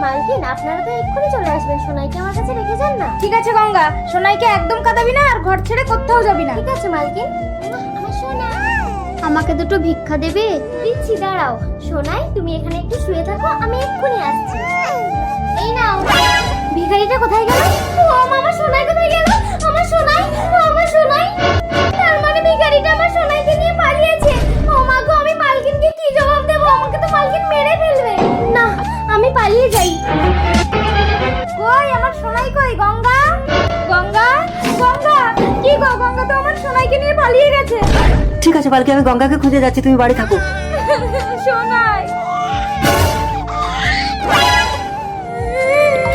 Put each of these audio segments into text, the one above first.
মালকিন, আপনারা তো এক্ষুনি চলে আসবেন, সোনাইকে আমার কাছে রেখে যান না। ঠিক আছে গঙ্গা, সোনাইকে একদম কাঁদাবি না আর ঘর ছেড়ে কোথাও যাবি না। ঠিক আছে মালকিন। আমার সোনা, আমাকে দুটো ভিক্ষা দেবে? দিচ্ছি, দাঁড়াও। সোনাই, তুমি এখানে একটু শুয়ে থাকো, আমি এক্ষুনি আসছি। এই নাও। ভিখারিটা কোথায় গেল? ও আমার সোনাই কোথায় গেল? আমার সোনাই, ও আমার সোনাই। তার মানে ভিখারিটা আমার সোনাইকে নিয়ে পালিয়েছে। ও মা গো, আমি মালকিনকে কি জবাব দেব? আমাকে তো মালকিন মেরে ফেলবে। না, আমি পালিয়ে যাই। কই আমার সোনাই কই? গঙ্গা, গঙ্গা, গঙ্গা, কি গো? গঙ্গা তো আমার সোনাইকে নিয়ে পালিয়ে গেছে। ঠিক আছে পালকি, আমি গঙ্গাকে খুঁজে যাচ্ছি, তুমি বাড়ি থাকো। সোনাই,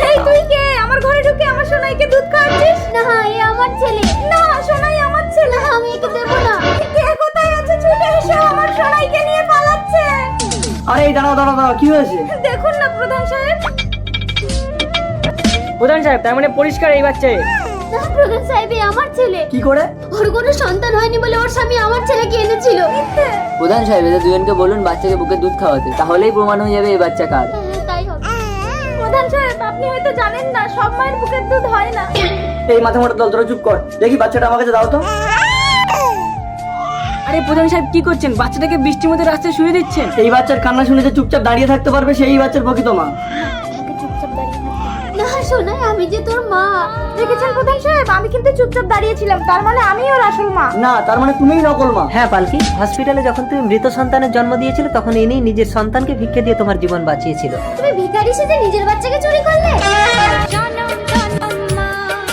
এই তুই কে? আমার ঘরে ঢুকে আমার সোনাইকে দুধ খাওয়াচ্ছিস? না, এ আমার ছেলে। না, সোনাই আমার ছেলে। আমি একে দেবো না। কে কোথায় আছে? ছুটে এসো, আমার সোনাইকে নিয়ে পালাচ্ছে। আরে এই দাঁড়াও দাঁড়াও দাঁড়াও, কি হয়েছে? দেখুন না প্রধান সাহেব। প্রধান সাহেব, তার মানে পরিষ্কার এই বাচ্চা। না প্রধান সাহেব, এ আমার ছেলে। কি করে? ওর কোনো সন্তান হয়নি বলে ওর স্বামী আমার ছেলেকে এনেছিল। প্রধান সাহেব, এদের দুজনকে বলুন বাচ্চাকে বুকে দুধ খাওয়াতে, তাহলেই প্রমাণ হয়ে যাবে এই বাচ্চা কার। তাই হবে। প্রধান সাহেব, আপনি হয়তো জানেন না, সব মায়ের বুকের দুধ হয় না। এই মাথা মোটা দল, তোরা চুপ কর, দেখি বাচ্চাটা আমার কাছে দাও তো। আরে প্রধান সাহেব, কি করছেন? বাচ্চাটাকে বৃষ্টির মধ্যে রাস্তায় শুয়ে দিচ্ছেন। এই বাচ্চার কান্না শুনে যে চুপচাপ দাঁড়িয়ে থাকতে পারবে, সেই বাচ্চার প্রকৃত মা। আমাকে চুপচাপ দাঁড়িয়ে থাকতে। না সোনাই, আমি যে তোর মা। দেখেছেন প্রধান সাহেব, আমি কিন্তু চুপচাপ দাঁড়িয়েছিলাম, তার মানে আমি ওর আসল মা। না, তার মানে তুমিই নকল মা। হ্যাঁ পালকি, হসপিটালে যখন তুমি মৃত সন্তানের জন্ম দিয়েছিলে তখন ইনি নিজের সন্তানকে ভিক্ষে দিয়ে তোমার জীবন বাঁচিয়েছিল। তুমি ভিখারি সেজে নিজের বাচ্চাকে চুরি করলে?